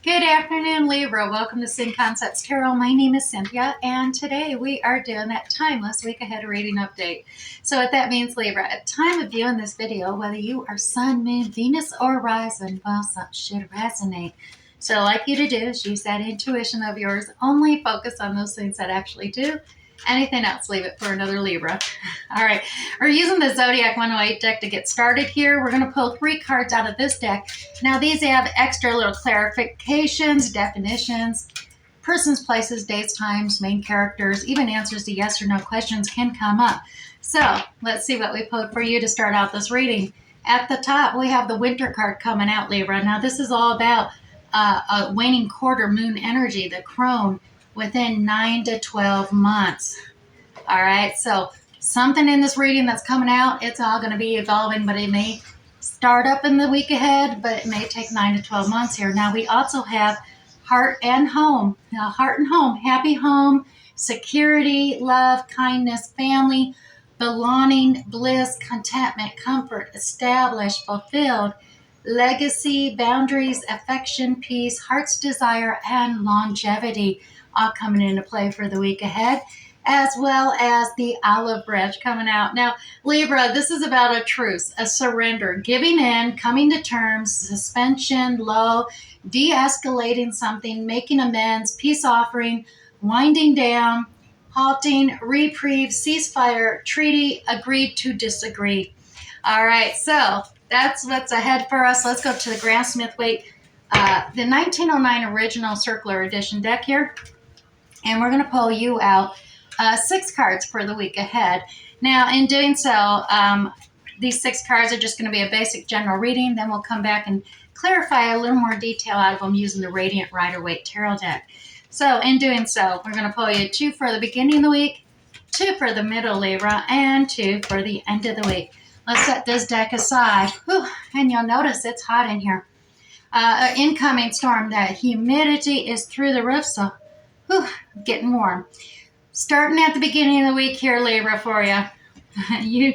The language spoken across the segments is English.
Good afternoon, Libra. Welcome to Sin Concepts Tarot. My name is Cynthia, and today we are doing that timeless week ahead reading update. So what that means, Libra, at time of viewing this video, whether you are Sun, Moon, Venus, or Rising, well, something should resonate. So I'd like you to do is use that intuition of yours. Only focus on those things that actually do. Anything else, leave it for another Libra. All right, we're using the Zodiac 108 deck to get started here. We're going to pull 3 cards out of this deck. Now, these have extra little clarifications, definitions, persons, places, dates, times, main characters, even answers to yes or no questions can come up. So let's see what we pulled for you to start out this reading. At the top, we have the winter card coming out, Libra. Now, this is all about a waning quarter moon energy, the crone, within 9 to 12 months. All right, so something in this reading that's coming out, it's all going to be evolving, but it may start up in the week ahead, but it may take 9 to 12 months here. Now, we also have heart and home. Now, heart and home, happy home, security, love, kindness, family, belonging, bliss, contentment, comfort, established, fulfilled, legacy, boundaries, affection, peace, heart's desire, and longevity all coming into play for the week ahead, as well as the olive branch coming out. Now, Libra, this is about a truce, a surrender, giving in, coming to terms, suspension, low, de-escalating something, making amends, peace offering, winding down, halting, reprieve, ceasefire, treaty, agreed to disagree. All right, so that's what's ahead for us. Let's go to the Graham Smith Waite, the 1909 original circular edition deck here. And we're going to pull you out 6 cards for the week ahead. Now, in doing so, these 6 cards are just going to be a basic general reading. Then we'll come back and clarify a little more detail out of them using the Radiant Rider-Waite Tarot deck. So, in doing so, we're going to pull you 2 for the beginning of the week, 2 for the middle, Libra, and 2 for the end of the week. Let's set this deck aside. Whew, and you'll notice it's hot in here. Incoming storm, that humidity is through the roof, so whew, getting warm. Starting at the beginning of the week here, Libra, for you.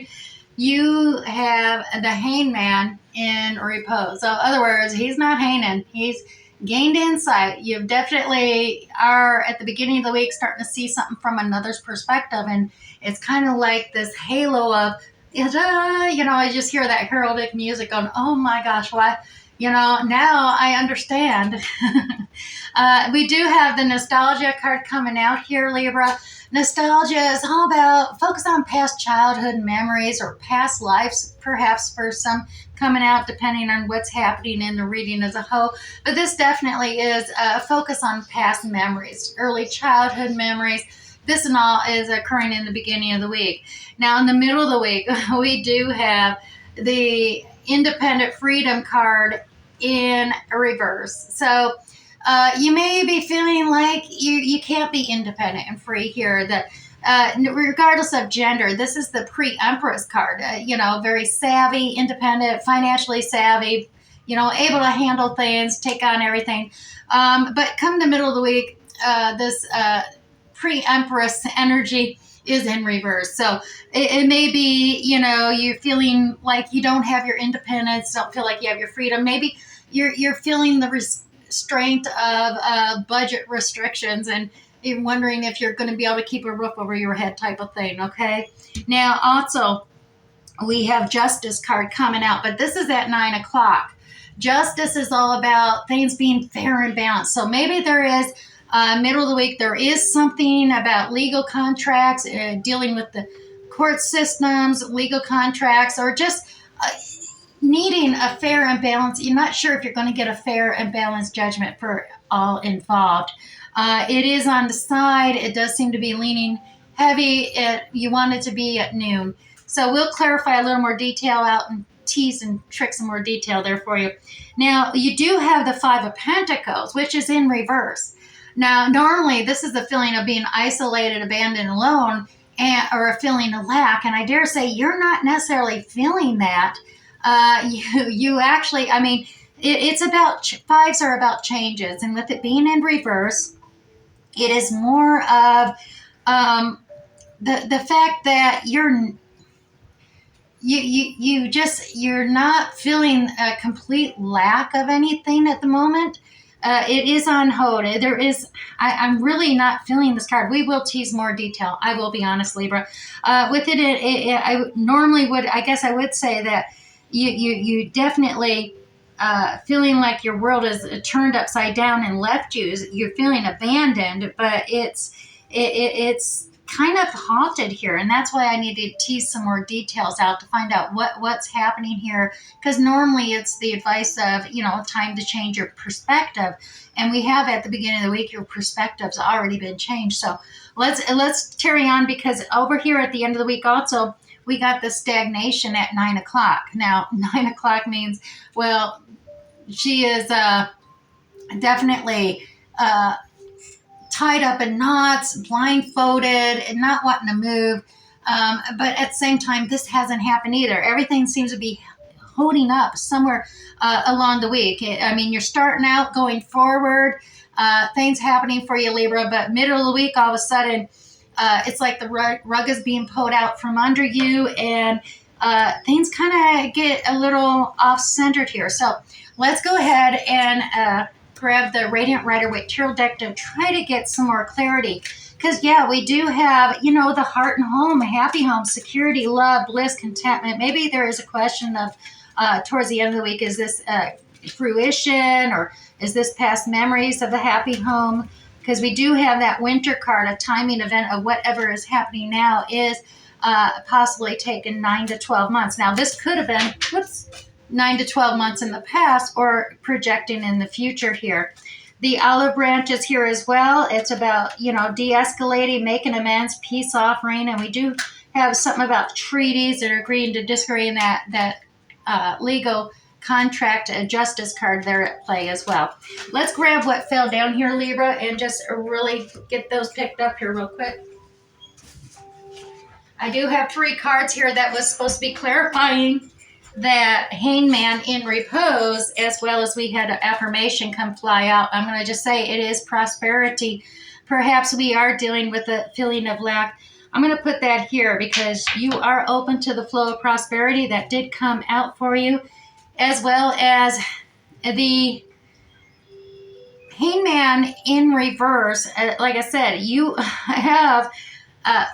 You have the hangman in repose. So, in other words, he's not hanging. He's gained insight. You definitely are at the beginning of the week starting to see something from another's perspective. And it's kind of like this halo of, I just hear that heraldic music going, oh my gosh, why? Now I understand. We do have the nostalgia card coming out here, Libra. Nostalgia is all about focus on past childhood memories or past lives, perhaps for some coming out, depending on what's happening in the reading as a whole. But this definitely is a focus on past memories, early childhood memories. This and all is occurring in the beginning of the week. Now, in the middle of the week, we do have the Independent Freedom card in reverse. So you may be feeling like you can't be independent and free here. That regardless of gender, this is the pre-Empress card. Very savvy, independent, financially savvy, able to handle things, take on everything. But come the middle of the week, this pre-Empress energy is in reverse. So it may be, you're feeling like you don't have your independence, don't feel like you have your freedom. Maybe you're feeling the restraint of budget restrictions, and you're wondering if you're going to be able to keep a roof over your head type of thing, okay? Now, also, we have Justice card coming out, but this is at 9 o'clock. Justice is all about things being fair and balanced. So maybe there is middle of the week, there is something about legal contracts, dealing with the court systems, legal contracts, or just needing a fair and balanced. You're not sure if you're going to get a fair and balanced judgment for all involved. It is on the side. It does seem to be leaning heavy. You want it to be at noon. So we'll clarify a little more detail out and tease and trick some more detail there for you. Now, you do have the 5 of Pentacles, which is in reverse. Now, normally, this is the feeling of being isolated, abandoned, alone, or a feeling of lack. And I dare say you're not necessarily feeling that. You actually, it's about, 5s are about changes. And with it being in reverse, it is more of the fact that you're not feeling a complete lack of anything at the moment. It is on hold. There is. I'm really not feeling this card. We will tease more detail. I will be honest, Libra. With I normally would. I guess I would say that you definitely feeling like your world is turned upside down and left you. You're feeling abandoned, but it's kind of halted here, and that's why I need to tease some more details out to find out what's happening here, because normally it's the advice of time to change your perspective, and we have at the beginning of the week your perspective's already been changed. So let's carry on, because over here at the end of the week also we got the stagnation at 9 o'clock. Now 9 o'clock means, well, she is definitely tied up in knots, blindfolded, and not wanting to move. But at the same time, this hasn't happened either. Everything seems to be holding up somewhere along the week. I mean, you're starting out going forward, things happening for you, Libra, but middle of the week, all of a sudden, it's like the rug is being pulled out from under you, and things kind of get a little off-centered here. So let's go ahead and grab the Radiant Rider-Waite Tarot deck to try to get some more clarity. Because, yeah, we do have, the heart and home, happy home, security, love, bliss, contentment. Maybe there is a question of, towards the end of the week, is this fruition, or is this past memories of the happy home? Because we do have that winter card, a timing event of whatever is happening now is possibly taken 9 to 12 months. Now, this could have been, 9 to 12 months in the past, or projecting in the future here. The olive branch is here as well. It's about, de-escalating, making amends, peace offering. And we do have something about treaties and agreeing to disagree, in that legal contract justice card there at play as well. Let's grab what fell down here, Libra, and just really get those picked up here real quick. I do have 3 cards here that was supposed to be clarifying that hangman in repose, as well as we had an affirmation come fly out. I'm going to just say it is prosperity. Perhaps we are dealing with a feeling of lack. I'm going to put that here because you are open to the flow of prosperity that did come out for you, as well as the hangman in reverse. Like I said, you have the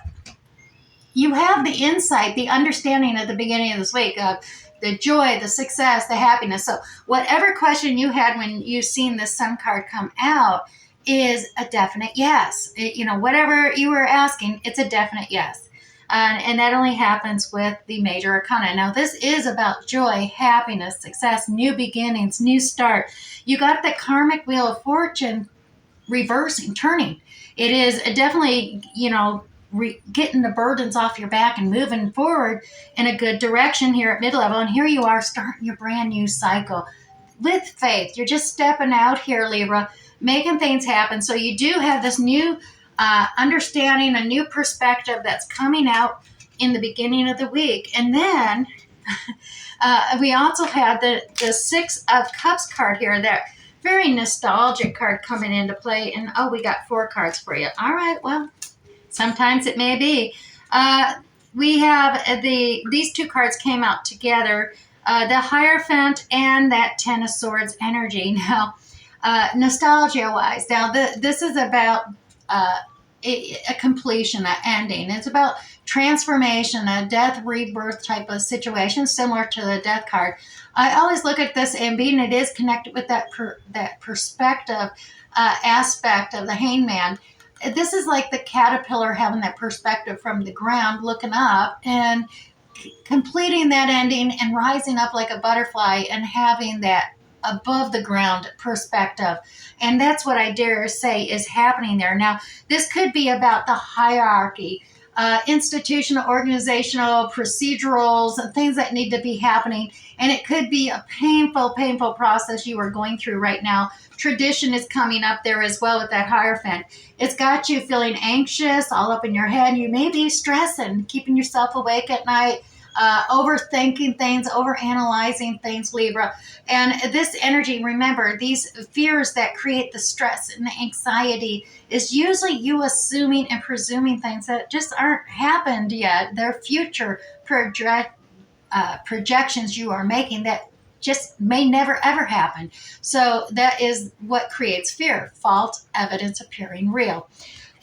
insight, the understanding at the beginning of this week of the joy, the success, the happiness. So whatever question you had when you seen this Sun card come out is a definite yes. Whatever you were asking, it's a definite yes. And that only happens with the major arcana. Now, this is about joy, happiness, success, new beginnings, new start. You got the karmic wheel of fortune reversing, turning. It is definitely, getting the burdens off your back and moving forward in a good direction here at mid-level. And here you are starting your brand new cycle with faith. You're just stepping out here, Libra, making things happen. So you do have this new understanding, a new perspective that's coming out in the beginning of the week. And then we also have the 6 of Cups card here, that very nostalgic card coming into play. And we got 4 cards for you. All right, well, sometimes it may be. We have these 2 cards came out together, the Hierophant and that 10 of Swords energy. Now, nostalgia-wise, now this is about a completion, an ending. It's about transformation, a death, rebirth type of situation, similar to the Death card. I always look at this, and being it is connected with that perspective aspect of the hangman, this is like the caterpillar having that perspective from the ground, looking up and completing that ending and rising up like a butterfly and having that above the ground perspective. And that's what I dare say is happening there. Now, this could be about the hierarchy, institutional, organizational, procedurals, and things that need to be happening. And it could be a painful process you are going through right now. Tradition is coming up there as well with that Hierophant. It's got you feeling anxious, all up in your head. You may be stressing, keeping yourself awake at night, overthinking things, overanalyzing things, Libra. And this energy, remember, these fears that create the stress and the anxiety is usually you assuming and presuming things that just aren't happened yet. They're future projections you are making that just may never ever happen. So that is what creates fear, false evidence appearing real.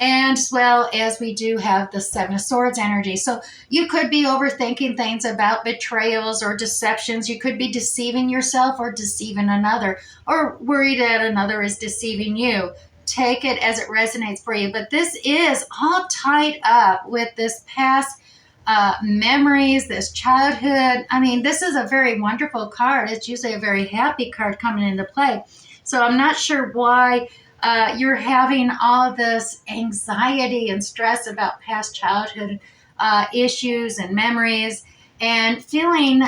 And as well as we do have the Seven of Swords energy. So you could be overthinking things about betrayals or deceptions. You could be deceiving yourself or deceiving another, or worried that another is deceiving you. Take it as it resonates for you. But this is all tied up with this past memories, this childhood. I mean, this is a very wonderful card. It's usually a very happy card coming into play. So I'm not sure why you're having all this anxiety and stress about past childhood issues and memories, and feeling,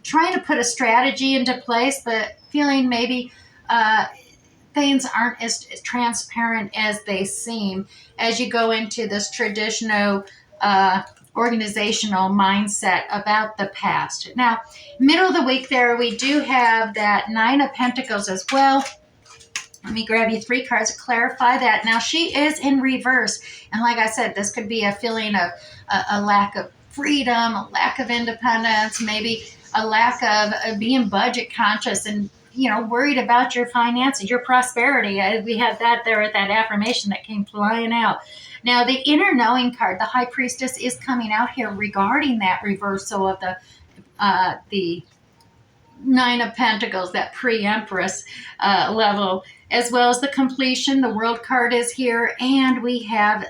trying to put a strategy into place, but feeling maybe things aren't as transparent as they seem as you go into this traditional organizational mindset about the past. Now, middle of the week there, we do have that Nine of Pentacles as well. Let me grab you 3 cards to clarify that. Now, she is in reverse. And like I said, this could be a feeling of a lack of freedom, a lack of independence, maybe a lack of being budget conscious and, worried about your finances, your prosperity. We had that there at that affirmation that came flying out. Now, the inner knowing card, the High Priestess, is coming out here regarding that reversal of the Nine of Pentacles, that pre-Empress level, as well as the completion. The World card is here, and we have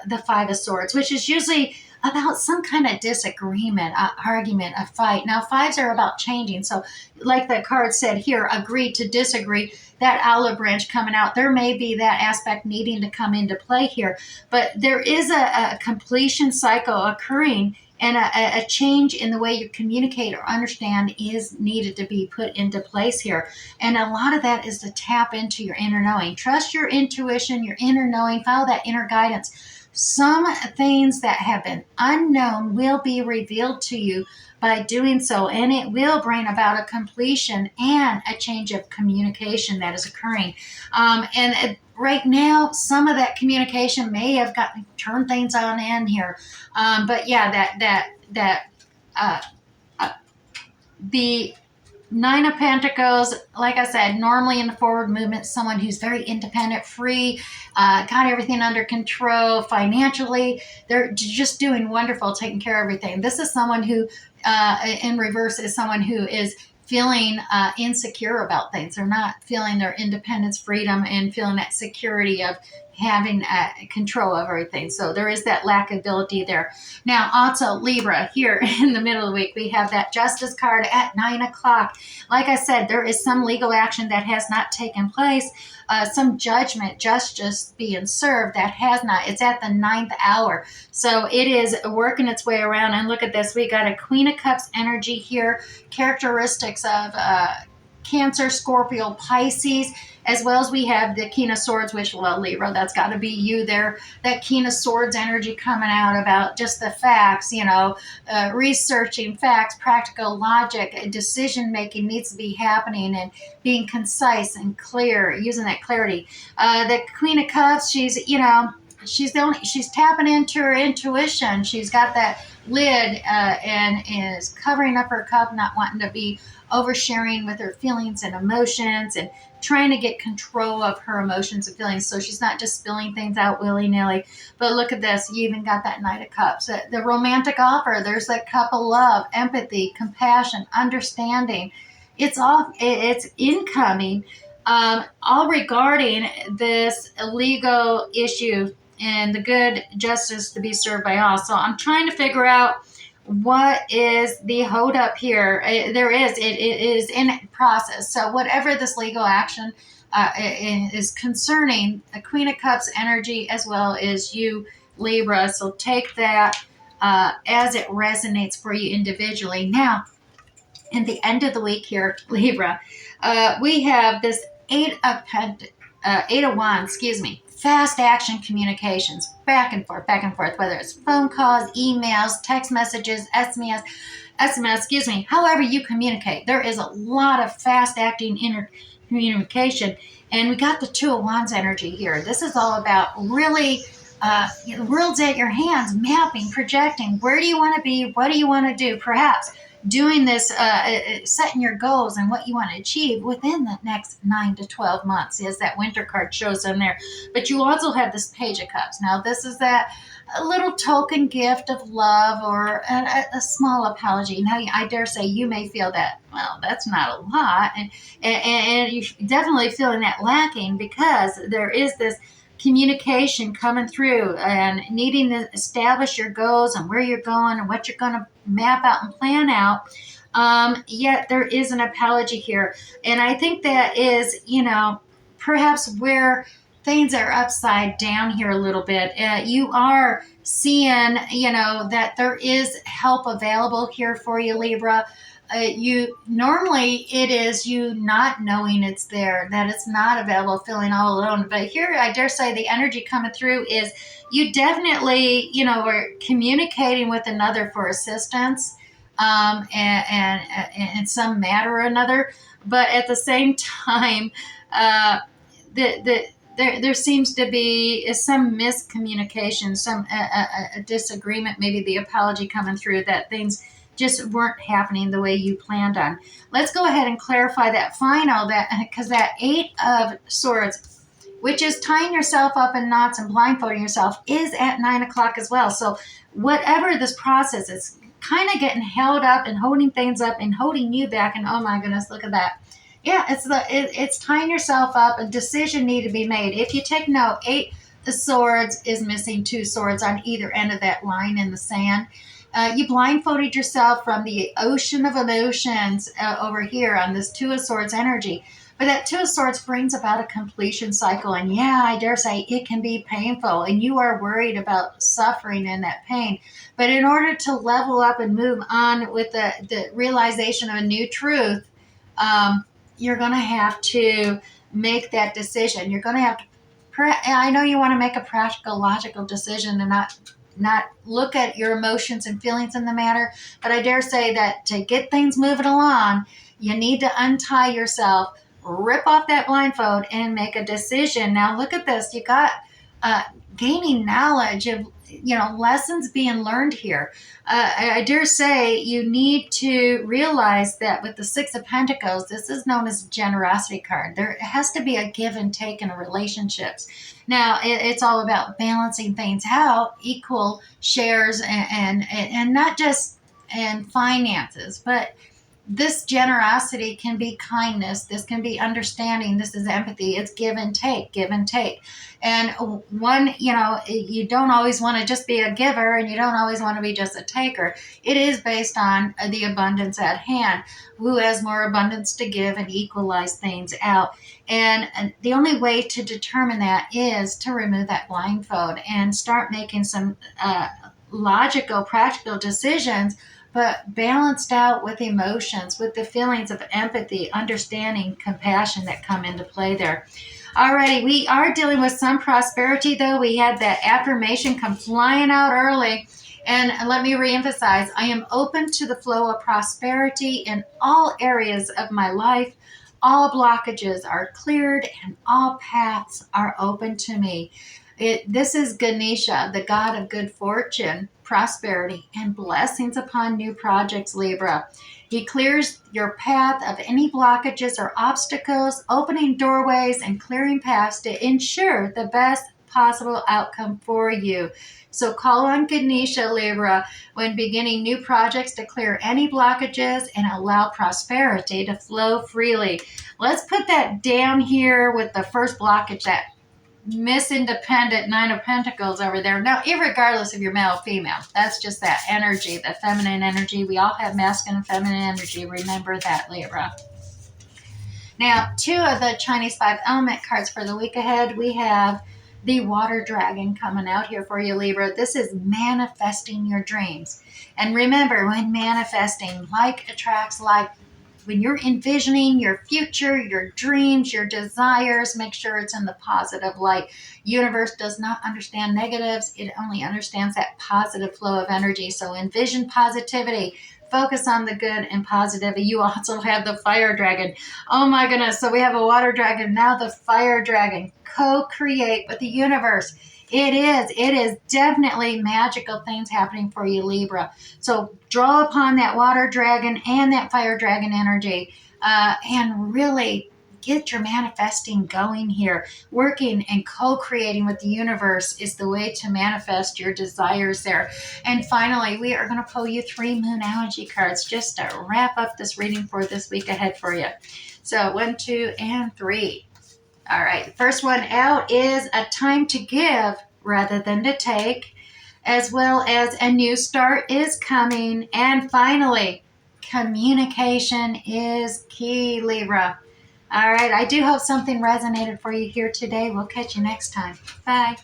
the Five of Swords, which is usually about some kind of disagreement, argument, a fight. Now, fives are about changing. So like the card said here, agree to disagree, that olive branch coming out, there may be that aspect needing to come into play here. But there is a completion cycle occurring, and a change in the way you communicate or understand is needed to be put into place here. And a lot of that is to tap into your inner knowing. Trust your intuition, your inner knowing, follow that inner guidance. Some things that have been unknown will be revealed to you by doing so, and it will bring about a completion and a change of communication that is occurring. Right now, some of that communication may have gotten turned things on in here, but yeah, the Nine of Pentacles, like I said, normally in the forward movement, someone who's very independent, free, got everything under control financially. They're just doing wonderful, taking care of everything. This is someone who, in reverse, is someone who is feeling insecure about things. They're not feeling their independence, freedom, and feeling that security of having control of everything. So there is that lack of ability there. Now, also Libra, here in the middle of the week, we have that Justice card at 9 o'clock. Like I said, there is some legal action that has not taken place, some judgment, justice being served that has not. It's at the 9th hour. So it is working its way around. And look at this. We got a Queen of Cups energy here, characteristics of Cancer, Scorpio, Pisces, as well as we have the King of Swords, which, well, Libra, that's got to be you there. That King of Swords energy coming out about just the facts, researching facts, practical logic, decision-making needs to be happening and being concise and clear, using that clarity. The Queen of Cups, she's tapping into her intuition. She's got that lid and is covering up her cup, not wanting to be oversharing with her feelings and emotions, and trying to get control of her emotions and feelings, so she's not just spilling things out willy-nilly. But look at this. You even got that Knight of Cups. The romantic offer, there's that cup of love, empathy, compassion, understanding. It's incoming, all regarding this legal issue and the good justice to be served by all. So I'm trying to figure out what is the hold up here. It is in process. So whatever this legal action is concerning, the Queen of Cups energy as well as you, Libra. So take that as it resonates for you individually. Now, in the end of the week here, Libra, we have this Eight of Wands, fast action communications, back and forth, whether it's phone calls, emails, text messages, SMS, however you communicate. There is a lot of fast acting communication. And we got the Two of Wands energy here. This is all about really the world's at your hands, mapping, projecting. Where do you want to be? What do you want to do? Perhaps doing this, setting your goals and what you want to achieve within the next 9 to 12 months, as that winter card shows in there. But you also have this Page of Cups. Now, this is that a little token gift of love or a small apology. Now, I dare say you may feel that, well, that's not a lot. And you're definitely feeling that lacking because there is this communication coming through and needing to establish your goals and where you're going and what you're going to map out and plan out. Yet there is an apology here. And I think that is, perhaps where things are upside down here a little bit. You are seeing, that there is help available here for you, Libra. You normally it is you not knowing it's there, that it's not available, feeling all alone. But here, I dare say the energy coming through is you definitely, are communicating with another for assistance, and in some matter or another. But at the same time, there seems to be some miscommunication, some a disagreement, maybe the apology coming through that things just weren't happening the way you planned on. Let's go ahead and clarify that final, that because that Eight of Swords, which is tying yourself up in knots and blindfolding yourself, is at 9 o'clock as well. So whatever this process is, kind of getting held up and holding things up and holding you back. And oh my goodness, look at that. Yeah, it's tying yourself up. A decision need to be made. If you take note, Eight of Swords is missing two swords on either end of that line in the sand. You blindfolded yourself from the ocean of emotions over here on this Two of Swords energy. But that Two of Swords brings about a completion cycle. And yeah, I dare say it can be painful. And you are worried about suffering in that pain. But in order to level up and move on with the realization of a new truth, you're going to have to make that decision. You're going to have to, I know you want to make a practical, logical decision and not look at your emotions and feelings in the matter, but I dare say that to get things moving along, you need to untie yourself, rip off that blindfold, and make a decision. Now, look at this. You got gaining knowledge of, lessons being learned here. I dare say you need to realize that with the Six of Pentacles, this is known as a generosity card. There has to be a give and take in relationships. Now, it's all about balancing things out, equal shares, and not just in finances, but this generosity can be kindness. This can be understanding. This is empathy. It's give and take, give and take. And one, you don't always want to just be a giver and you don't always want to be just a taker. It is based on the abundance at hand. Who has more abundance to give and equalize things out? And the only way to determine that is to remove that blindfold and start making some logical, practical decisions, but balanced out with emotions, with the feelings of empathy, understanding, compassion that come into play there. Alrighty, we are dealing with some prosperity, though. We had that affirmation come flying out early. And let me reemphasize, I am open to the flow of prosperity in all areas of my life. All blockages are cleared and all paths are open to me. This is Ganesha, the god of good fortune, prosperity, and blessings upon new projects, Libra. He clears your path of any blockages or obstacles, opening doorways and clearing paths to ensure the best possible outcome for you. So call on Ganesha, Libra, when beginning new projects to clear any blockages and allow prosperity to flow freely. Let's put that down here with the first blockage, that Miss Independent Nine of Pentacles over there. Now, irregardless of your male or female, that's just that energy, the feminine energy. We all have masculine and feminine energy. Remember that, Libra. Now, two of the Chinese five element cards for the week ahead. We have the Water Dragon coming out here for you, Libra. This is manifesting your dreams. And remember, when manifesting, like attracts like. When you're envisioning your future, your dreams, your desires, make sure it's in the positive light. Universe does not understand negatives. It only understands that positive flow of energy. So envision positivity. Focus on the good and positive. You also have the Fire Dragon. Oh my goodness. So we have a Water Dragon. Now the Fire Dragon. Co-create with the universe. It is definitely magical things happening for you, Libra. So draw upon that water dragon and that fire dragon energy, and really get your manifesting going here. Working and co-creating with the universe is the way to manifest your desires there. And finally, we are going to pull you 3 moonology cards just to wrap up this reading for this week ahead for you. So 1, 2, and 3. All right, the first one out is a time to give rather than to take, as well as a new start is coming. And finally, communication is key, Libra. All right, I do hope something resonated for you here today. We'll catch you next time. Bye.